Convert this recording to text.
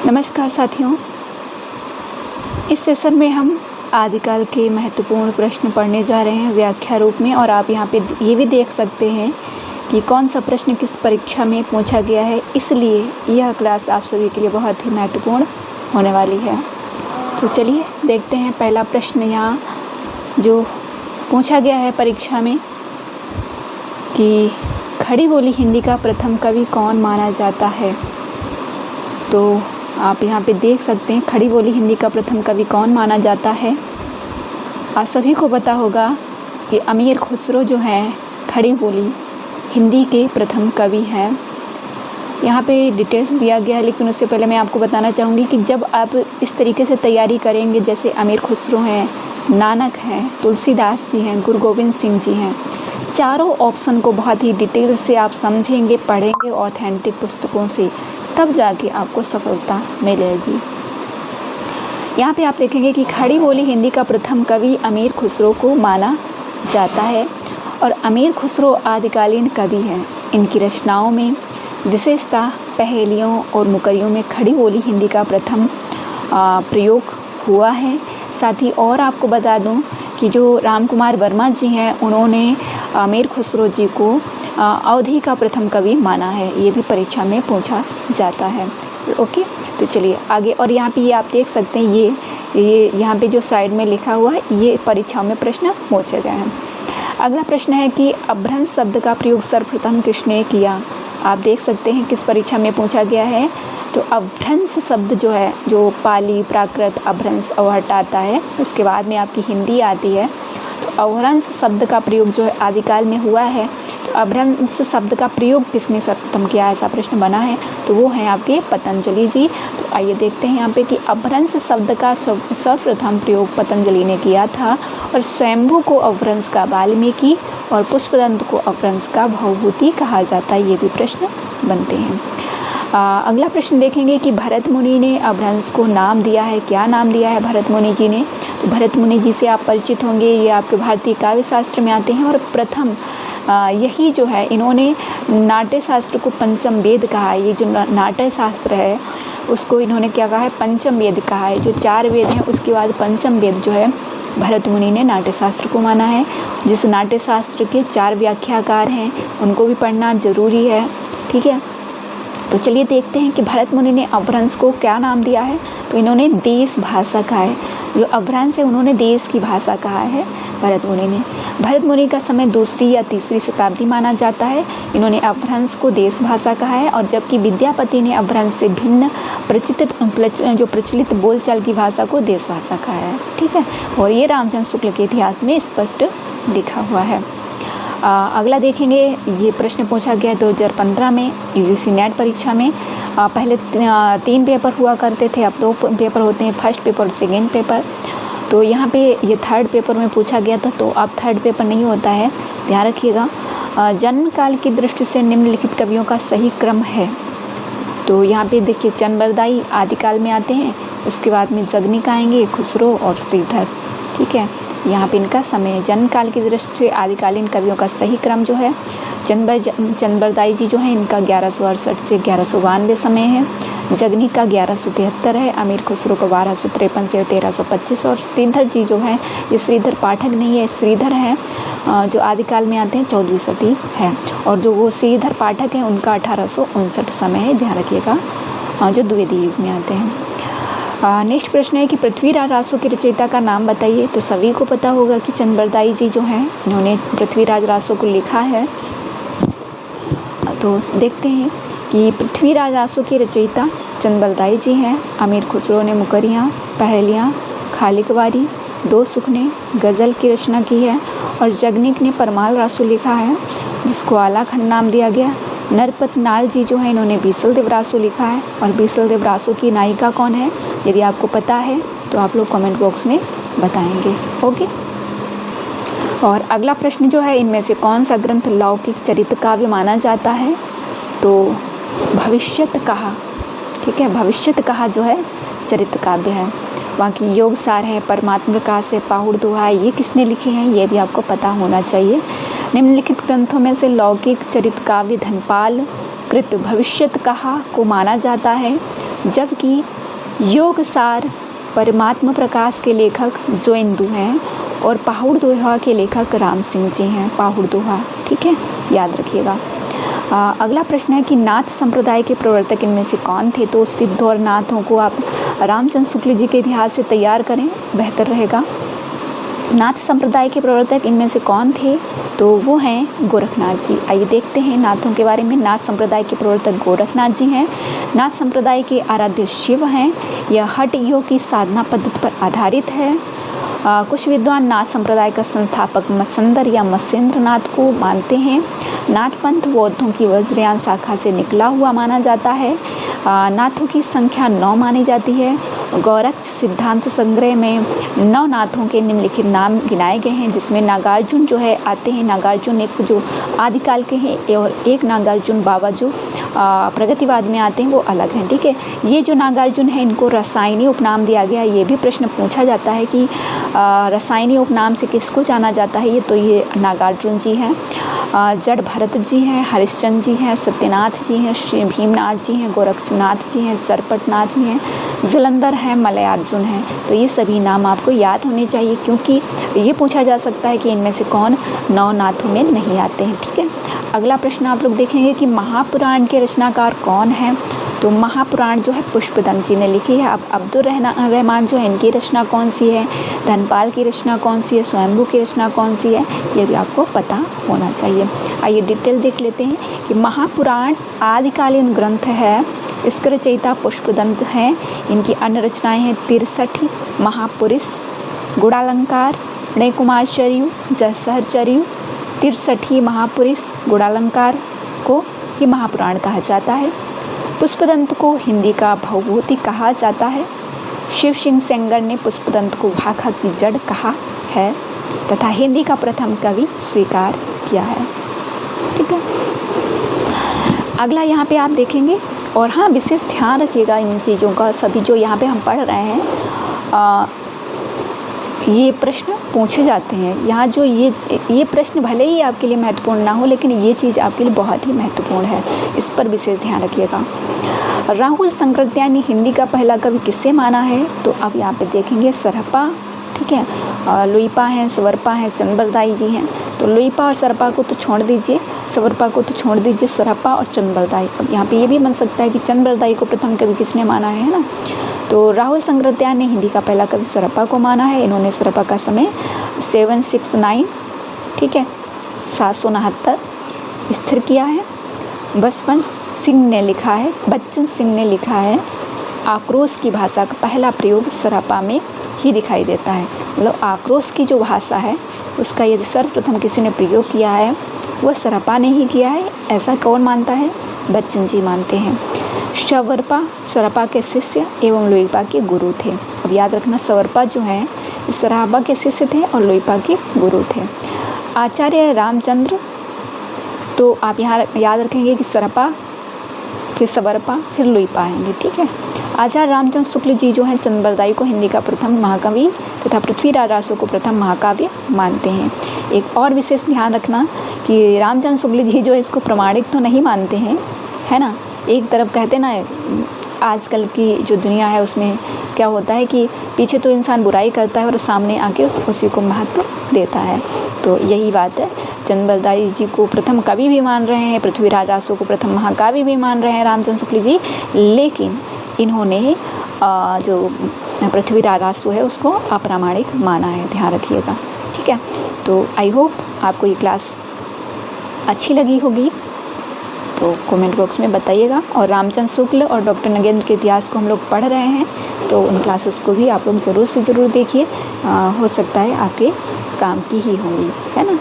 नमस्कार साथियों, इस सेशन में हम आदिकाल के महत्वपूर्ण प्रश्न पढ़ने जा रहे हैं व्याख्या रूप में। और आप यहाँ पे ये भी देख सकते हैं कि कौन सा प्रश्न किस परीक्षा में पूछा गया है, इसलिए यह क्लास आप सभी के लिए बहुत ही महत्वपूर्ण होने वाली है। तो चलिए देखते हैं पहला प्रश्न यहाँ जो पूछा गया है परीक्षा में कि खड़ी बोली हिंदी का प्रथम कवि कौन माना जाता है। तो आप यहाँ पे देख सकते हैं खड़ी बोली हिंदी का प्रथम कवि कौन माना जाता है। आप सभी को पता होगा कि अमीर खुसरो जो है खड़ी बोली हिंदी के प्रथम कवि हैं। यहाँ पे डिटेल्स दिया गया है, लेकिन उससे पहले मैं आपको बताना चाहूँगी कि जब आप इस तरीके से तैयारी करेंगे, जैसे अमीर खुसरो हैं, नानक हैं, तुलसीदास जी हैं, गुरु गोविंद सिंह जी हैं, चारों ऑप्शन को बहुत ही डिटेल से आप समझेंगे, पढ़ेंगे ऑथेंटिक पुस्तकों से, तब जाके आपको सफलता मिलेगी। यहाँ पे आप देखेंगे कि खड़ी बोली हिंदी का प्रथम कवि अमीर खुसरो को माना जाता है और अमीर खुसरो आदिकालीन कवि हैं। इनकी रचनाओं में विशेषता पहेलियों और मुकरियों में खड़ी बोली हिंदी का प्रथम प्रयोग हुआ है। साथ ही और आपको बता दूं कि जो राम कुमार वर्मा जी हैं, उन्होंने अमीर खुसरो जी को अवधि का प्रथम कवि माना है। ये भी परीक्षा में पूछा जाता है। ओके, तो चलिए आगे। और यहाँ पे ये आप देख सकते हैं, ये यहाँ पे जो साइड में लिखा हुआ है, ये परीक्षा में प्रश्न पूछे गए हैं। अगला प्रश्न है कि अभ्रंश शब्द का प्रयोग सर्वप्रथम किसने किया। आप देख सकते हैं किस परीक्षा में पूछा गया है। तो अभ्रंश शब्द जो है, जो पाली प्राकृत अभ्रंश और हटाता है, उसके बाद में आपकी हिंदी आती है। तो अभ्रंश शब्द का प्रयोग जो है आदिकाल में हुआ है। तो अभ्रंश शब्द का प्रयोग किसने सर्वप्रथम किया, ऐसा प्रश्न बना है, तो वो हैं आपके पतंजलि जी। तो आइए देखते हैं यहाँ पे कि अभ्रंश शब्द का सर्वप्रथम प्रयोग पतंजलि ने किया था और स्वयंभू को अभ्रंश का वाल्मीकि और पुष्पदंत को अभ्रंश का भवभूति कहा जाता है। ये भी प्रश्न बनते हैं। अगला प्रश्न देखेंगे कि भरत मुनि ने अभ्रंश को नाम दिया है। क्या नाम दिया है भरत मुनि जी ने। तो भरत मुनि जी से आप परिचित होंगे, ये आपके भारतीय काव्य शास्त्र में आते हैं और प्रथम यही जो है, इन्होंने नाट्य शास्त्र को पंचम वेद कहा है। ये जो नाट्य शास्त्र है उसको इन्होंने क्या कहा है, पंचम वेद कहा है। जो 4 वेद हैं उसके बाद पंचम वेद जो है भरत मुनि ने नाट्य शास्त्र को माना है। जिस नाट्य शास्त्र के 4 व्याख्याकार हैं उनको भी पढ़ना जरूरी है, ठीक है। तो चलिए देखते हैं कि भरत मुनि ने अभ्रंश को क्या नाम दिया है। तो इन्होंने देश भाषा कहा है। जो अभ्रंश है उन्होंने देश की भाषा कहा है भरत मुनि ने। भरत मुनि का समय 2री या 3री शताब्दी माना जाता है। इन्होंने अभ्रंश को देश भाषा कहा है, और जबकि विद्यापति ने अभ्रंश से भिन्न प्रचलित बोलचाल की भाषा को देश भाषा कहा है, ठीक है। और ये रामचंद्र शुक्ल के इतिहास में स्पष्ट लिखा हुआ है। अगला देखेंगे, ये प्रश्न पूछा गया 2015 में यूजीसी नेट परीक्षा में। पहले 3 पेपर हुआ करते थे, अब 2 पेपर होते हैं, फर्स्ट पेपर और सेकेंड पेपर। तो यहाँ पे ये 3rd पेपर में पूछा गया था, तो अब 3rd पेपर नहीं होता है, ध्यान रखिएगा। जन्म काल की दृष्टि से निम्नलिखित कवियों का सही क्रम है। तो यहाँ पे देखिए चंद्रबरदाई आदिकाल में आते हैं, उसके बाद में जगनिक आएंगे, खुसरो और श्रीधर, ठीक है। यहाँ पे इनका समय जन्म काल की दृष्टि से आदिकालीन कवियों का सही क्रम जो है, चंद्रबरदाई जी जो है इनका 1168 से 1192 समय है, जगनिक का 1173 है, अमीर खुसरो को 1253 से 1325, और श्रीधर जी जो है, ये श्रीधर पाठक नहीं है, श्रीधर है जो आदिकाल में आते हैं, 14वीं सदी है। और जो वो श्रीधर पाठक हैं उनका 1859 समय है, ध्यान रखिएगा, जो द्विवेदी युग में आते हैं। नेक्स्ट प्रश्न है कि पृथ्वीराज रासो के रचयिता का नाम बताइए। तो सभी को पता होगा कि चंद्रबरदाई जी जो हैं इन्होंने पृथ्वीराज रासो को लिखा है। तो देखते हैं कि पृथ्वीराज रासो के रचयिता चंद्रबरदाई जी हैं। अमीर खुसरो ने मुकरियाँ, पहेलियाँ, खालिकवारी, 2 सुखने, गज़ल की रचना की है, और जगनिक ने परमाल रासो लिखा है जिसको आलाखंड नाम दिया गया। नरपत नाल जी जो है इन्होंने बीसल देव रासो लिखा है, और बीसल देव रासो की नायिका कौन है, यदि आपको पता है तो आप लोग कमेंट बॉक्स में बताएंगे, ओके। और अगला प्रश्न जो है, इनमें से कौन सा ग्रंथ लौकिक चरित्र काव्य माना जाता है। तो भविष्यत कहा, ठीक है, भविष्यत कहा जो है चरित्र काव्य है। बाकी योग सार है, परमात्मा प्रकाश है, पाहुड़ दोहा है, ये किसने लिखे हैं ये भी आपको पता होना चाहिए। निम्नलिखित ग्रंथों में से लौकिक चरित्र काव्य धनपाल कृत भविष्यत कहा को माना जाता है। जबकि योगसार परमात्मा प्रकाश के लेखक जोइंदू हैं और पहाड़ दोहा के लेखक राम सिंह जी हैं। पहाड़ दोहा, ठीक है, याद रखिएगा। अगला प्रश्न है कि नाथ संप्रदाय के प्रवर्तक इनमें से कौन थे? तो सिद्ध और नाथों को आप रामचंद्र शुक्ल जी के इतिहास से तैयार करें, बेहतर रहेगा। नाथ संप्रदाय के प्रवर्तक इनमें से कौन थे? तो वो हैं गोरखनाथ जी। आइए देखते हैं नाथों के बारे में। नाथ संप्रदाय के प्रवर्तक गोरखनाथ जी हैं। नाथ संप्रदाय के आराध्य शिव हैं। यह हठ योग की साधना पद्धति पर आधारित है। कुछ विद्वान नाथ संप्रदाय का संस्थापक मत्स्येंद्र या मत्स्येंद्र नाथ को मानते हैं। नाथ पंथ बौद्धों की वज्रयान शाखा से निकला हुआ माना जाता है। नाथों की संख्या 9 मानी जाती है। गौरक्ष सिद्धांत संग्रह में 9 नाथों के निम्नलिखित नाम गिनाए गए हैं, जिसमें नागार्जुन जो है आते हैं। नागार्जुन एक जो आदिकाल के हैं और एक नागार्जुन बाबा जो प्रगतिवाद में आते हैं, वो अलग हैं, ठीक है। ये जो नागार्जुन है इनको रसायनी उपनाम दिया गया। ये भी प्रश्न पूछा जाता है कि रसायनी उपनाम से किसको जाना जाता है? ये नागार्जुन जी हैं। जड़ भरत जी हैं, हरिश्चंद्र जी हैं, सत्यनाथ जी हैं, श्री भीमनाथ जी हैं, गोरक्षनाथ जी हैं, सरपटनाथ जी हैं, जलंधर हैं, मलयार्जुन हैं। तो ये सभी नाम आपको याद होने चाहिए, क्योंकि ये पूछा जा सकता है कि इनमें से कौन 9 नाथों में नहीं आते हैं, ठीक है। अगला प्रश्न आप लोग देखेंगे कि महापुराण के रचनाकार कौन हैं? तो महापुराण जो है पुष्पदंत जी ने लिखी है। अब अब्दुल रहमान जो है, इनकी रचना कौन सी है? धनपाल की रचना कौन सी है? स्वयंभू की रचना कौन सी है? ये भी आपको पता होना चाहिए। आइए डिटेल देख लेते हैं कि महापुराण आदिकालीन ग्रंथ है। इसके रचयिता पुष्पदंत हैं। इनकी अन्य रचनाएं हैं 63 महापुरुष, गुणालंकार, प्रणयकुमारचर्यु, जसहरचर्यु। 63 महापुरुष गुणालंकार को ही महापुराण कहा जाता है। पुष्पदंत को हिंदी का भवभूति कहा जाता है। शिव सिंह सेंगर ने पुष्पदंत को भाखा की जड़ कहा है तथा हिंदी का प्रथम कवि स्वीकार किया है, ठीक है। अगला यहाँ पे आप देखेंगे, और हाँ विशेष ध्यान रखिएगा इन चीज़ों का। सभी जो यहाँ पे हम पढ़ रहे हैं ये प्रश्न पूछे जाते हैं। यहाँ जो ये प्रश्न भले ही आपके लिए महत्वपूर्ण ना हो, लेकिन ये चीज़ आपके लिए बहुत ही महत्वपूर्ण है, इस पर विशेष ध्यान रखिएगा। राहुल शंकराचार्य ने हिंदी का पहला कवि किससे माना है? तो अब यहाँ पे देखेंगे सरपा, ठीक है, लुइपा हैं, स्वरपा हैं, चंद्रबरदाई जी हैं। तो लुइपा और सरपा को तो छोड़ दीजिए, स्वरपा को तो छोड़ दीजिए, सरपा और चंद्रबरदाई। अब यहाँ पे ये भी बन सकता है कि चंद्रबरदाई को प्रथम कवि किसने माना है ना? तो राहुल शंकराचार्य ने हिंदी का पहला कवि सरपा को माना है। इन्होंने सरपा का समय 769, ठीक है, 769 स्थिर किया है। बचपन सिंह ने लिखा है, बच्चन सिंह ने लिखा है, आक्रोश की भाषा का पहला प्रयोग सरपा में ही दिखाई देता है। मतलब आक्रोश की जो भाषा है उसका यदि सर्वप्रथम किसी ने प्रयोग किया है वह सरपा ने ही किया है। ऐसा कौन मानता है? बच्चन जी मानते हैं। स्वरपा सरपा के शिष्य एवं लुइपा के गुरु थे। अब याद रखना, स्वरपा जो है सरपा के शिष्य थे और लुइपा के गुरु थे। आचार्य रामचंद्र, तो आप यहाँ याद रखेंगे कि सरपा, फिर स्वरपा, फिर लुइपा आएंगे, ठीक है। आचार्य रामचंद्र शुक्ल जी जो हैं चंद्रबरदाई को हिंदी का प्रथम महाकवि तथा पृथ्वीराज रासो को प्रथम महाकाव्य मानते हैं। एक और विशेष ध्यान रखना कि रामचंद्र शुक्ल जी जो है इसको प्रमाणिक तो नहीं मानते हैं, है ना। एक तरफ कहते ना, आजकल की जो दुनिया है उसमें क्या होता है कि पीछे तो इंसान बुराई करता है और सामने आके उसी को महत्व देता है। तो यही बात है, चंद्रबरदाई जी को प्रथम कवि भी मान रहे हैं, पृथ्वीराज रासो को प्रथम महाकाव्य भी मान रहे हैं रामचंद्र शुक्ल जी, लेकिन इन्होंने जो पृथ्वीराज रासो है उसको अप्रामाणिक माना है, ध्यान रखिएगा, ठीक है। तो आई होप आपको ये क्लास अच्छी लगी होगी, तो कमेंट बॉक्स में बताइएगा। और रामचंद्र शुक्ल और डॉक्टर नगेंद्र के इतिहास को हम लोग पढ़ रहे हैं, तो उन क्लासेस को भी आप लोग ज़रूर से ज़रूर देखिए, हो सकता है आपके काम की ही होंगी, है ना।